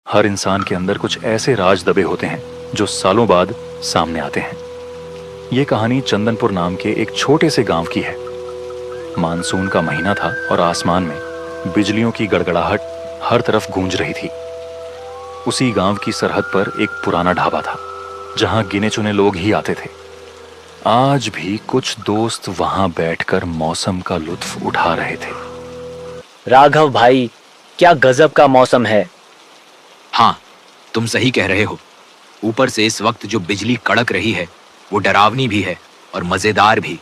हर इंसान के अंदर कुछ ऐसे राज दबे होते हैं जो सालों बाद सामने आते हैं। ये कहानी चंदनपुर नाम के एक छोटे से गांव की है। मानसून का महीना था और आसमान में बिजलियों की गड़गड़ाहट हर तरफ गूंज रही थी। उसी गांव की सरहद पर एक पुराना ढाबा था जहां गिने चुने लोग ही आते थे। आज भी कुछ दोस्त वहां बैठकर मौसम का लुत्फ उठा रहे थे। राघव भाई, क्या गजब का मौसम है। हाँ, तुम सही कह रहे हो। ऊपर से इस वक्त जो बिजली कड़क रही है वो डरावनी भी है और मजेदार भी।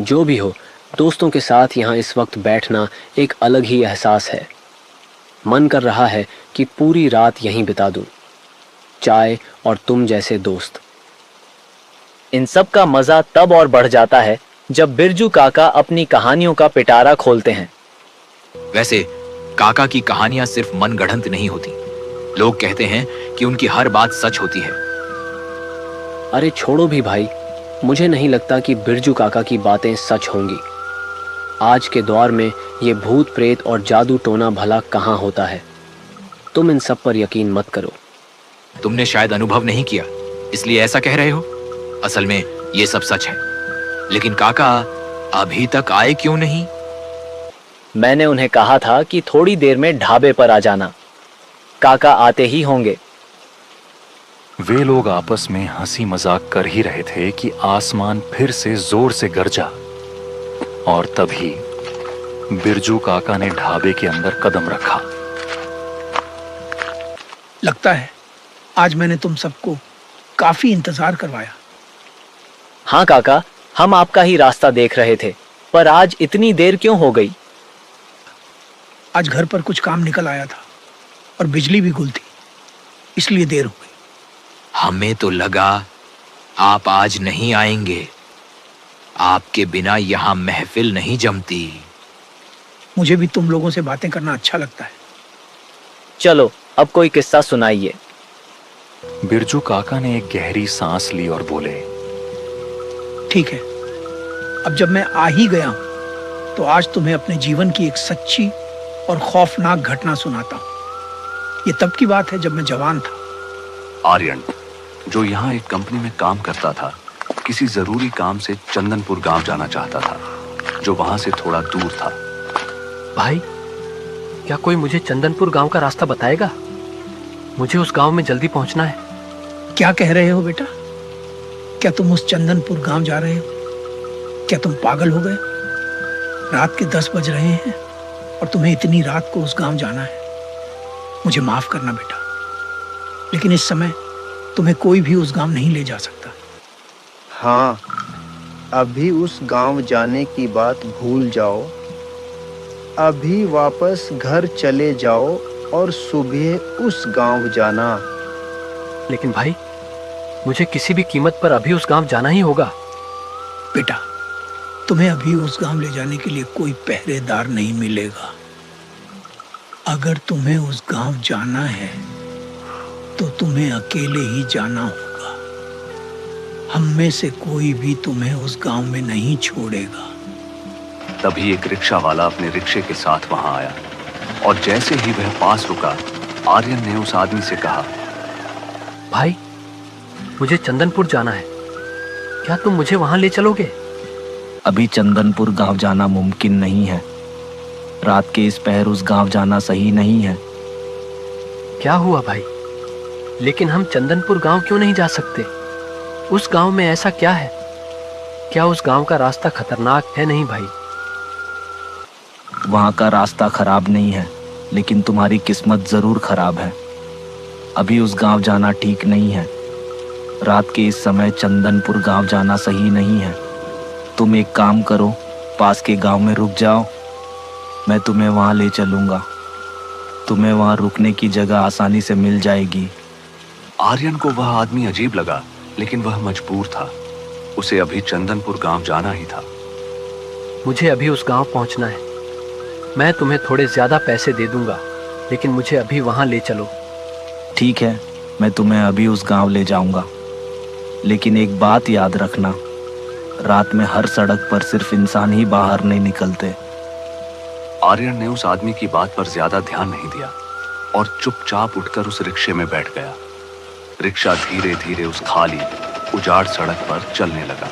जो भी हो, दोस्तों के साथ यहाँ इस वक्त बैठना एक अलग ही एहसास है। मन कर रहा है कि पूरी रात यहीं बिता दूं। चाय और तुम जैसे दोस्त। इन सब का मजा तब और बढ़ जाता है जब बिरजू काका अपनी कहानियों का पिटारा खोलते हैं। वैसे काका की कहानियां सिर्फ मनगढ़ंत नहीं होती। लोग कहते हैं कि उनकी हर बात सच होती है। अरे छोड़ो भी भाई, मुझे नहीं लगता कि बिरजू काका की बातें सच होंगी। आज के दौर में ये भूत प्रेत और जादू टोना भला कहाँ होता है। तुम इन सब पर यकीन मत करो। तुमने शायद अनुभव नहीं किया, इसलिए ऐसा कह रहे हो। असल में ये सब सच है। लेकिन काका अभी तक आए क्यों नहीं? मैंने उन्हें कहा था कि थोड़ी देर में ढाबे पर आ जाना। काका आते ही होंगे। वे लोग आपस में हंसी मजाक कर ही रहे थे कि आसमान फिर से जोर से गरजा और तभी बिरजू काका ने ढाबे के अंदर कदम रखा। लगता है आज मैंने तुम सबको काफी इंतजार करवाया। हाँ काका, हम आपका ही रास्ता देख रहे थे, पर आज इतनी देर क्यों हो गई? आज घर पर कुछ काम निकल आया था और बिजली भी गुल थी, इसलिए देर हो गई। हमें तो लगा आप आज नहीं आएंगे। आपके बिना यहाँ महफिल नहीं जमती। मुझे भी तुम लोगों से बातें करना अच्छा लगता है। चलो अब कोई किस्सा सुनाइए। बिरजू काका ने एक गहरी सांस ली और बोले, ठीक है, अब जब मैं आ ही गया हूं तो आज तुम्हें अपने जीवन की एक सच्ची और खौफनाक घटना सुनाता हूं। ये तब की बात है जब मैं जवान था। आर्यन, जो यहाँ एक कंपनी में काम करता था, किसी जरूरी काम से चंदनपुर गांव जाना चाहता था, जो वहां से थोड़ा दूर था। भाई, क्या कोई मुझे चंदनपुर गांव का रास्ता बताएगा? मुझे उस गांव में जल्दी पहुंचना है। क्या कह रहे हो बेटा? क्या तुम उस चंदनपुर गांव जा रहे हो? क्या तुम पागल हो गए? रात के 10 बज रहे हैं और तुम्हें इतनी रात को उस गांव जाना है। मुझे माफ करना बेटा, लेकिन इस समय तुम्हें कोई भी उस गांव नहीं ले जा सकता। हाँ, अभी उस गांव जाने की बात भूल जाओ। अभी वापस घर चले जाओ और सुबह उस गांव जाना। लेकिन भाई, मुझे किसी भी कीमत पर अभी उस गांव जाना ही होगा। बेटा, तुम्हें अभी उस गांव ले जाने के लिए कोई पहरेदार नहीं मिलेगा। अगर तुम्हें उस गांव जाना है तो तुम्हें अकेले ही जाना होगा। हम में से कोई भी तुम्हें उस गांव में नहीं छोड़ेगा। तभी एक रिक्शा वाला अपने रिक्शे के साथ वहां आया और जैसे ही वह पास रुका, आर्यन ने उस आदमी से कहा, भाई, मुझे चंदनपुर जाना है। क्या तुम मुझे वहां ले चलोगे? अभी चंदनपुर गांव जाना मुमकिन नहीं है। रात के इस पहर उस गांव जाना सही नहीं है। क्या हुआ भाई? लेकिन हम चंदनपुर गांव क्यों नहीं जा सकते? उस गांव में ऐसा क्या है? क्या उस गांव का रास्ता खतरनाक है? नहीं भाई, वहां का रास्ता खराब नहीं है, लेकिन तुम्हारी किस्मत जरूर खराब है। अभी उस गांव जाना ठीक नहीं है। रात के इस समय चंदनपुर गांव जाना सही नहीं है। तुम एक काम करो, पास के गांव में रुक जाओ। मैं तुम्हें वहां ले चलूंगा। तुम्हें वहां रुकने की जगह आसानी से मिल जाएगी। आर्यन को वह आदमी अजीब लगा, लेकिन वह मजबूर था। उसे अभी चंदनपुर गांव जाना ही था। मुझे अभी उस गांव पहुंचना है। मैं तुम्हें थोड़े ज्यादा पैसे दे दूंगा, लेकिन मुझे अभी वहां ले चलो। ठीक है, मैं तुम्हें अभी उस गांव ले जाऊंगा, लेकिन एक बात याद रखना, रात में हर सड़क पर सिर्फ इंसान ही बाहर नहीं निकलते। आर्यन ने उस आदमी की बात पर ज्यादा ध्यान नहीं दिया। और चुपचाप उठकर उस रिक्शे में बैठ गया। रिक्शा धीरे धीरे उस खाली उजाड़ सड़क पर चलने लगा।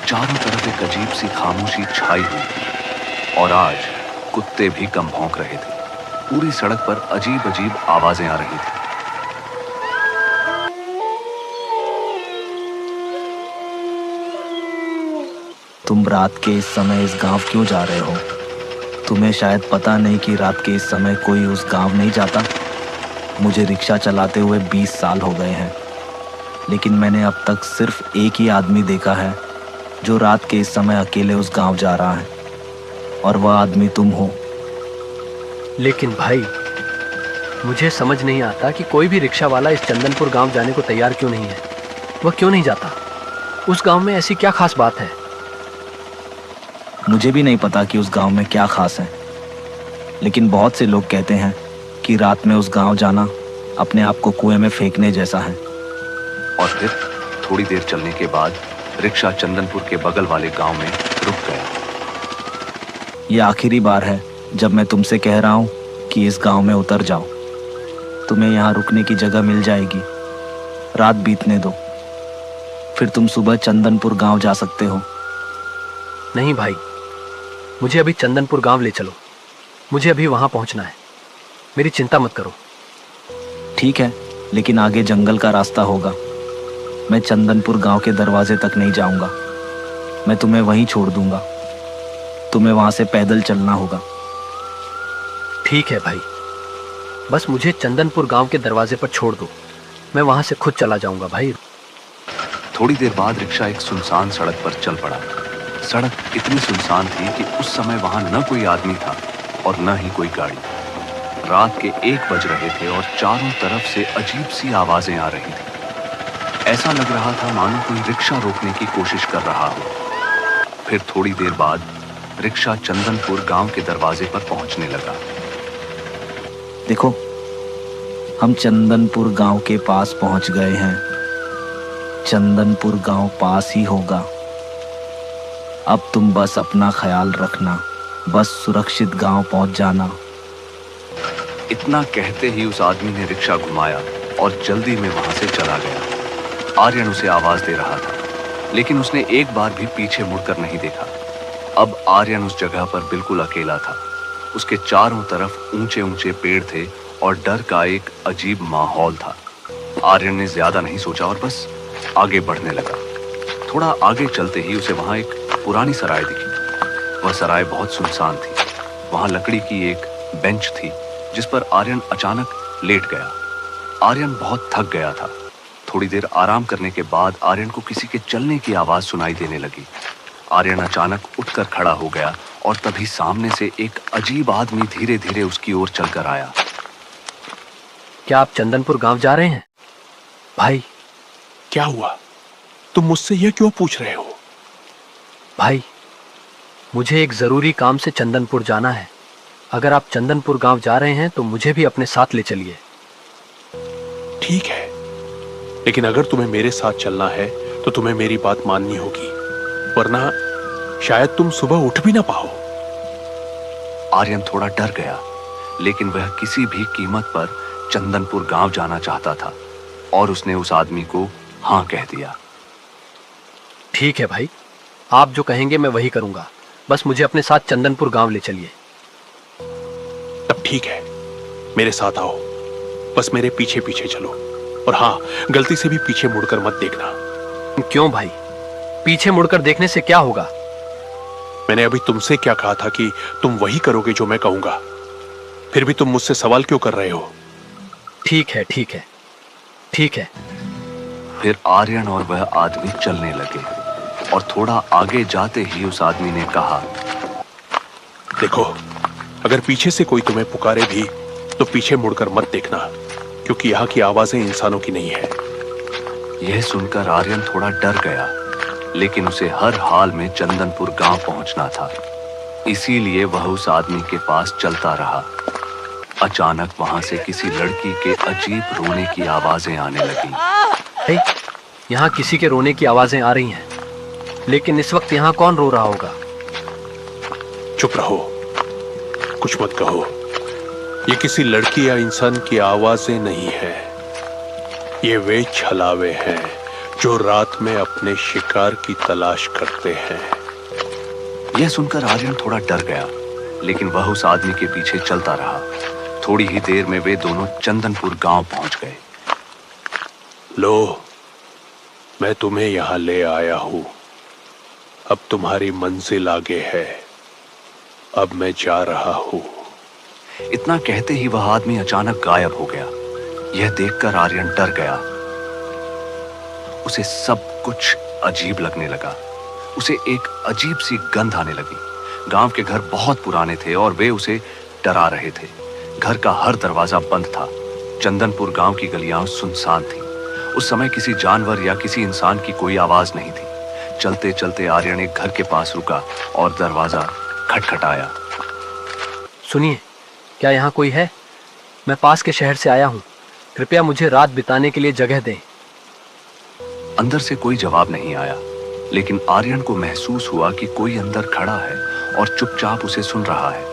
चारों तरफ एक अजीब सी खामोशी छाई हुई थी और आज कुत्ते भी कम भौंक रहे थे। पूरी सड़क पर अजीब अजीब आवाजें आ रही थी। तुम रात के इस समय इस गांव क्यों जा रहे हो? तुम्हें शायद पता नहीं कि रात के इस समय कोई उस गांव नहीं जाता। मुझे रिक्शा चलाते हुए 20 साल हो गए हैं, लेकिन मैंने अब तक सिर्फ एक ही आदमी देखा है जो रात के इस समय अकेले उस गांव जा रहा है, और वह आदमी तुम हो। लेकिन भाई, मुझे समझ नहीं आता कि कोई भी रिक्शा वाला इस चंदनपुर गांव जाने को तैयार क्यों नहीं है। वह क्यों नहीं जाता? उस गांव में ऐसी क्या खास बात है? मुझे भी नहीं पता कि उस गांव में क्या खास है, लेकिन बहुत से लोग कहते हैं कि रात में उस गांव जाना अपने आप को कुएं में फेंकने जैसा है। और फिर थोड़ी देर चलने के बाद रिक्शा चंदनपुर के बगल वाले गांव में रुक गया। ये आखिरी बार है जब मैं तुमसे कह रहा हूँ कि इस गांव में उतर जाओ। तुम्हें यहाँ रुकने की जगह मिल जाएगी। रात बीतने दो, फिर तुम सुबह चंदनपुर गांव जा सकते हो। नहीं भाई, मुझे अभी चंदनपुर गांव ले चलो। मुझे अभी वहां पहुंचना है। मेरी चिंता मत करो। ठीक है, लेकिन आगे जंगल का रास्ता होगा। मैं चंदनपुर गांव के दरवाजे तक नहीं जाऊंगा। मैं तुम्हें वहीं छोड़ दूंगा। तुम्हें वहां से पैदल चलना होगा। ठीक है भाई, बस मुझे चंदनपुर गांव के दरवाजे पर छोड़ दो। मैं वहां से खुद चला जाऊंगा भाई। थोड़ी देर बाद रिक्शा एक सुनसान सड़क पर चल पड़ा। सड़क इतनी सुनसान थी कि उस समय वहां न कोई आदमी था और न ही कोई गाड़ी। रात के 1 बज रहे थे और चारों तरफ से अजीब सी आवाजें आ रही थी। ऐसा लग रहा था मानो कोई रिक्शा रोकने की कोशिश कर रहा हो। फिर थोड़ी देर बाद रिक्शा चंदनपुर गांव के दरवाजे पर पहुंचने लगा। देखो, हम चंदनपुर गांव के पास पहुंच गए हैं। चंदनपुर गांव पास ही होगा। अब तुम बस अपना ख्याल रखना। बस सुरक्षित गांव पहुंच जाना। इतना कहते ही उस आदमी ने रिक्शा घुमाया और जल्दी में वहां से चला गया। आर्यन उसे आवाज दे रहा था, लेकिन उसने एक बार भी पीछे मुड़कर नहीं देखा। अब आर्यन उस जगह पर बिल्कुल अकेला था। उसके चारों तरफ ऊंचे ऊंचे पेड़ थे और डर का एक अजीब माहौल था। आर्यन ने ज्यादा नहीं सोचा और बस आगे बढ़ने लगा। थोड़ा आगे चलते ही उसे वहां एक पुरानी सराय दिखी। वह सराय बहुत सुनसान थी। वहां लकड़ी की एक बेंच थी जिस पर आर्यन अचानक लेट गया। आर्यन बहुत थक गया था। थोड़ी देर आराम करने के बाद आर्यन को किसी के चलने की आवाज सुनाई देने लगी। आर्यन अचानक उठकर खड़ा हो गया और तभी सामने से एक अजीब आदमी धीरे धीरे उसकी ओर चलकर आया। क्या आप चंदनपुर गांव जा रहे हैं? भाई, क्या हुआ? तुम मुझसे यह क्यों पूछ रहे हो? भाई, मुझे एक जरूरी काम से चंदनपुर जाना है। अगर आप चंदनपुर गांव जा रहे हैं तो मुझे भी अपने साथ ले चलिए। ठीक है, लेकिन अगर तुम्हें मेरे साथ चलना है तो तुम्हें मेरी बात माननी होगी, वरना शायद तुम सुबह उठ भी ना पाओ। आर्यन थोड़ा डर गया, लेकिन वह किसी भी कीमत पर चंदनपुर गांव जाना चाहता था और उसने उस आदमी को हाँ कह दिया। ठीक है भाई, आप जो कहेंगे मैं वही करूंगा। बस मुझे अपने साथ चंदनपुर गांव ले चलिए। तब ठीक है, मेरे साथ आओ। बस मेरे पीछे पीछे चलो, और हाँ, गलती से भी पीछे मुड़कर मत देखना। क्यों भाई? पीछे मुड़कर देखने से क्या होगा? मैंने अभी तुमसे क्या कहा था कि तुम वही करोगे जो मैं कहूंगा। फिर भी तुम मुझसे सवाल क्यों कर रहे हो? ठीक है, ठीक है, ठीक है। फिर आर्यन और वह आदमी चलने लगे और थोड़ा आगे जाते ही उस आदमी ने कहा, देखो, अगर पीछे से कोई तुम्हें पुकारे भी तो पीछे मुड़कर मत देखना, क्योंकि यहाँ की आवाजें इंसानों की नहीं है। यह सुनकर आर्यन थोड़ा डर गया, लेकिन उसे हर हाल में चंदनपुर गांव पहुंचना था। इसीलिए वह उस आदमी के पास चलता रहा। अचानक वहां से किसी लड़की के अजीब रोने की आवाजें आने लगी। यहाँ किसी के रोने की आवाजें आ रही हैं, लेकिन इस वक्त यहाँ कौन रो रहा होगा? चुप रहो, कुछ मत कहो। ये किसी लड़की या इंसान की आवाजें नहीं है, ये वे छलावे हैं जो रात में अपने शिकार की तलाश करते हैं। यह सुनकर आर्यन थोड़ा डर गया, लेकिन वह उस आदमी के पीछे चलता रहा। थोड़ी ही देर में वे दोनों चंदनपुर गांव पहुंच गए। लो, मैं तुम्हें यहां ले आया हूं। अब तुम्हारी मंजिल आगे है। अब मैं जा रहा हूं। इतना कहते ही वह आदमी अचानक गायब हो गया। यह देखकर आर्यन डर गया। उसे सब कुछ अजीब लगने लगा। उसे एक अजीब सी गंध आने लगी। गांव के घर बहुत पुराने थे और वे उसे डरा रहे थे। घर का हर दरवाजा बंद था। चंदनपुर गांव की गलियां सुनसान थी। उस समय किसी जानवर या किसी इंसान की कोई आवाज नहीं थी। चलते चलते आर्यन एक घर के पास रुका और दरवाजा खटखटाया। सुनिए, क्या यहाँ कोई है? मैं पास के शहर से आया हूँ। कृपया मुझे रात बिताने के लिए जगह दें। अंदर से कोई जवाब नहीं आया, लेकिन आर्यन को महसूस हुआ कि कोई अंदर खड़ा है और चुपचाप उसे सुन रहा है,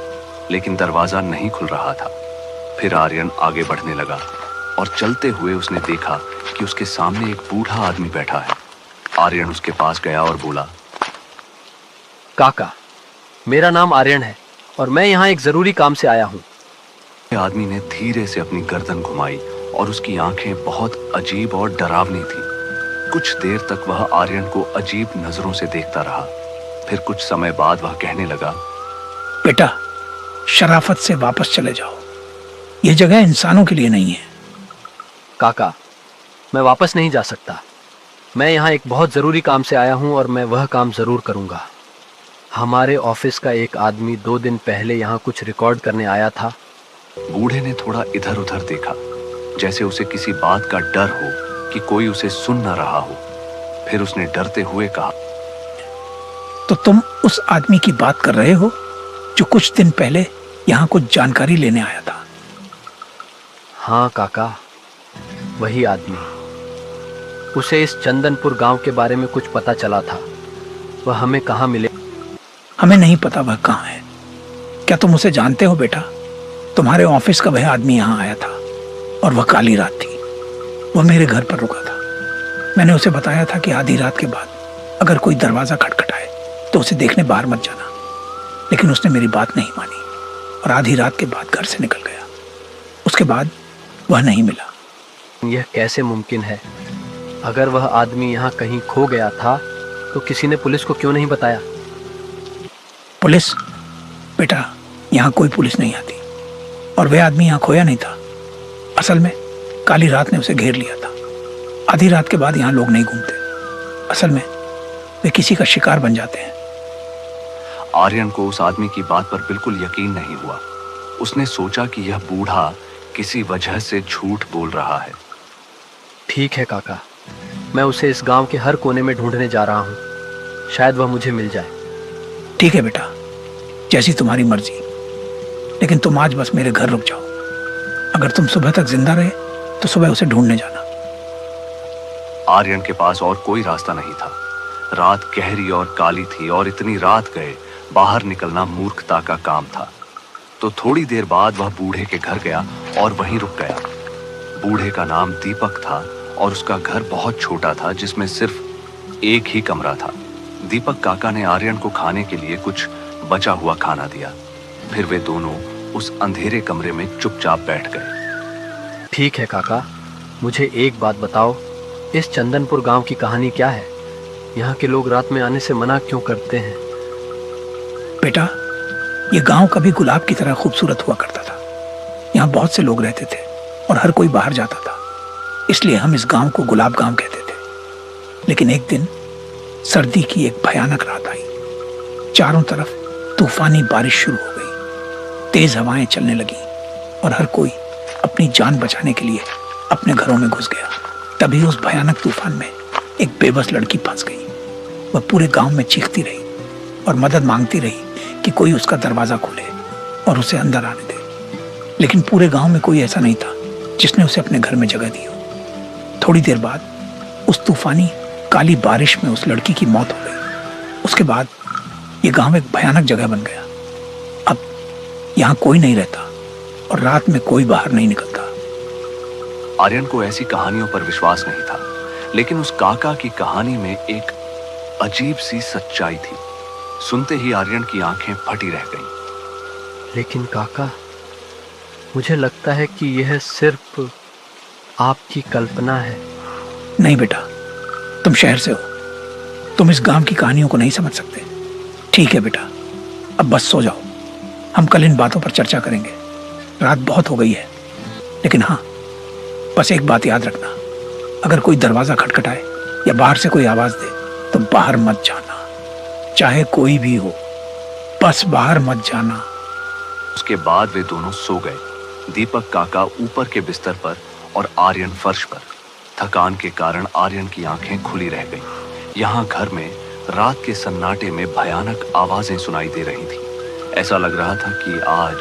लेकिन दरवाजा नहीं खुल रहा था। फिर आर्यन आगे बढ़ने लगा और चलते हुए उसने देखा कि उसके सामने एक बूढ़ा आदमी बैठा है। आर्यन उसके पास गया और बोला, काका, मेरा नाम आर्यन है और मैं यहाँ एक जरूरी काम से आया हूँ। आदमी ने धीरे से अपनी गर्दन घुमाई और उसकी आंखें बहुत अजीब और डरावनी थी। कुछ देर तक वह आर्यन को अजीब नजरों से देखता रहा। फिर कुछ समय बाद वह कहने लगा, बेटा, शराफत से वापस चले जाओ। यह जगह इंसानों के लिए नहीं है। काका, मैं वापस नहीं जा सकता। मैं यहाँ एक बहुत ज़रूरी काम से आया हूँ और मैं वह काम ज़रूर करूँगा। हमारे ऑफिस का एक आदमी 2 दिन पहले यहाँ कुछ रिकॉर्ड करने आया था। बूढ़े ने थोड़ा इधर उधर देखा, जैसे उसे किसी बात का डर हो कि कोई उसे सुन न रहा हो। फिर उसने डरते हुए कहा, तो तुम उस आदमी की बात कर रहे हो जो कुछ दिन पहले यहाँ कुछ जानकारी लेने आया था? हाँ काका, वही आदमी। उसे इस चंदनपुर गांव के बारे में कुछ पता चला था। वह हमें कहाँ मिले? हमें नहीं पता वह कहाँ है। क्या तुम उसे जानते हो बेटा? तुम्हारे ऑफिस का वह आदमी यहाँ आया था और वह काली रात थी। वह मेरे घर पर रुका था। मैंने उसे बताया था कि आधी रात के बाद अगर कोई दरवाजा खटखटाए तो उसे देखने बाहर मत जाना, लेकिन उसने मेरी बात नहीं मानी और आधी रात के बाद घर से निकल गया। उसके बाद वह नहीं मिला। यह कैसे मुमकिन है? अगर वह आदमी यहाँ कहीं खो गया था तो किसी ने पुलिस को क्यों नहीं बताया? पुलिस? बेटा, यहाँ कोई पुलिस नहीं आती और वह आदमी यहाँ खोया नहीं था। असल में काली रात ने उसे घेर लिया था। आधी रात के बाद यहाँ लोग नहीं घूमते। असल में वे किसी का शिकार बन जाते हैं। आर्यन को उस आदमी की बात पर बिल्कुल यकीन नहीं हुआ। उसने सोचा कि यह बूढ़ा किसी वजह से झूठ बोल रहा है। ठीक है काका, मैं उसे इस गांव के हर कोने में ढूंढने जा रहा हूँ। शायद वह मुझे मिल जाए। ठीक है बेटा, जैसी तुम्हारी मर्जी, लेकिन तुम आज बस मेरे घर रुक जाओ। अगर तुम सुबह तक जिंदा रहे तो सुबह उसे ढूंढने जाना। आर्यन के पास और कोई रास्ता नहीं था। रात गहरी और काली थी और इतनी रात गए बाहर निकलना मूर्खता का काम था। तो थोड़ी देर बाद वह बूढ़े के घर गया और वहीं रुक गया। बूढ़े का नाम दीपक था और उसका घर बहुत छोटा था, जिसमें सिर्फ एक ही कमरा था। दीपक काका ने आर्यन को खाने के लिए कुछ बचा हुआ खाना दिया। फिर वे दोनों उस अंधेरे कमरे में चुपचाप बैठ गए। ठीक है काका, मुझे एक बात बताओ, इस चंदनपुर गांव की कहानी क्या है? यहाँ के लोग रात में आने से मना क्यों करते हैं? बेटा, ये गांव कभी गुलाब की तरह खूबसूरत हुआ करता था। यहाँ बहुत से लोग रहते थे और हर कोई बाहर जाता था, इसलिए हम इस गांव को गुलाब गांव कहते थे। लेकिन एक दिन सर्दी की एक भयानक रात आई। चारों तरफ तूफानी बारिश शुरू हो गई। तेज हवाएं चलने लगी और हर कोई अपनी जान बचाने के लिए अपने घरों में घुस गया। तभी उस भयानक तूफान में एक बेबस लड़की फंस गई। वह पूरे गांव में चीखती रही और मदद मांगती रही कि कोई उसका दरवाजा खोले और उसे अंदर आने दे। लेकिन पूरे गांव में कोई ऐसा नहीं था जिसने उसे अपने घर में जगह दी हो। थोड़ी देर बाद उस तूफानी काली बारिश में उस लड़की की मौत हो गई। उसके बाद ये गांव एक भयानक जगह बन गया। अब यहाँ कोई नहीं रहता और रात में कोई बाहर नहीं निकलता। आर्यन को ऐसी कहानियों पर विश्वास नहीं था, लेकिन उस काका की कहानी में एक अजीब सी सच्चाई थी। सुनते ही आर्यन की आंखें फटी रह गईं। लेकिन काका, मुझे लगता है कि यह सिर्फ आपकी कल्पना है। नहीं बेटा, तुम शहर से हो, तुम इस गांव की कहानियों को नहीं समझ सकते। ठीक है बेटा, अब बस सो जाओ, हम कल इन बातों पर चर्चा करेंगे। रात बहुत हो गई है, लेकिन हाँ, बस एक बात याद रखना, अगर कोई दरवाजा खटखटाए या बाहर से कोई आवाज दे तो बाहर मत जाना, चाहे कोई भी हो, बस बाहर मत जाना। उसके बाद वे दोनों सो गए, दीपक काका ऊपर के बिस्तर पर और आर्यन फर्श पर। थकान के कारण आर्यन की आंखें खुली रह गईं। यहाँ घर में रात के सन्नाटे में भयानक आवाजें सुनाई दे रही थी। ऐसा लग रहा था कि आज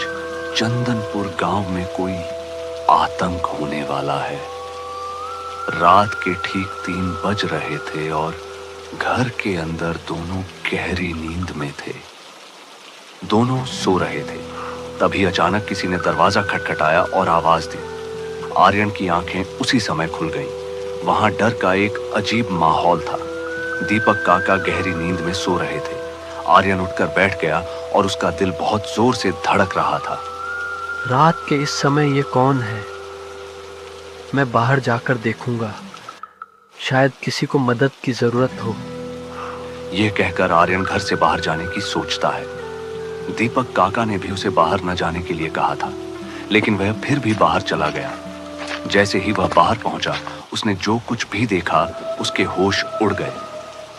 चंदनपुर गांव में कोई आतंक होने वाला है। रात के ठीक 3 बज रहे थे और घर के अंदर दोनों गहरी नींद में थे। दोनों सो रहे थे, तभी अचानक किसी ने दरवाजा खटखटाया और आवाज दी। आर्यन की आंखें उसी समय खुल गईं। वहां डर का एक अजीब माहौल था। दीपक काका गहरी नींद में सो रहे थे। आर्यन उठकर बैठ गया और उसका दिल बहुत जोर से धड़क रहा था। रात के इस समय ये कौन है? मैं बाहर जाकर देखूंगा, शायद किसी को मदद की जरूरत हो। यह कहकर आर्यन घर से बाहर जाने की सोचता है। दीपक काका ने भी उसे बाहर न जाने के लिए कहा था, लेकिन वह फिर भी बाहर चला गया। जैसे ही वह बाहर पहुंचा, उसने जो कुछ भी देखा उसके होश उड़ गए।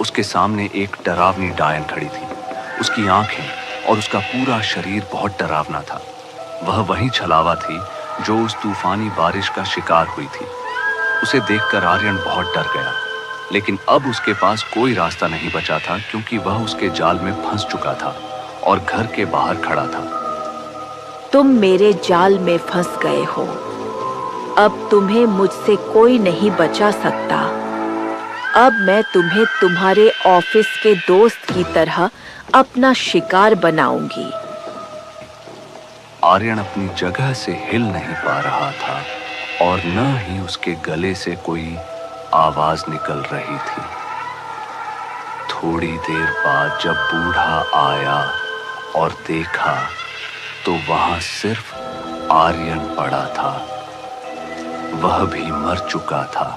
उसके सामने एक डरावनी डायन खड़ी थी। उसकी आंखें और उसका पूरा शरीर बहुत डरावना था। वह वही छलावा थी जो उस तूफानी बारिश का शिकार हुई थी। उसे देखकर आर्यन बहुत डर गया, लेकिन अब उसके पास कोई रास्ता नहीं बचा था, क्योंकि वह उसके जाल में फंस चुका था और घर के बाहर खड़ा था। तुम मेरे जाल में फंस गए हो, अब तुम्हें मुझसे कोई नहीं बचा सकता। अब मैं तुम्हें तुम्हारे ऑफिस के दोस्त की तरह अपना शिकार बनाऊंगी। आर्यन अपनी जगह से हिल नहीं पा रहा था और न ही उसके गले से कोई आवाज निकल रही थी। थोड़ी देर बाद जब बूढ़ा आया और देखा तो वहां सिर्फ आर्यन पड़ा था। वह भी मर चुका था।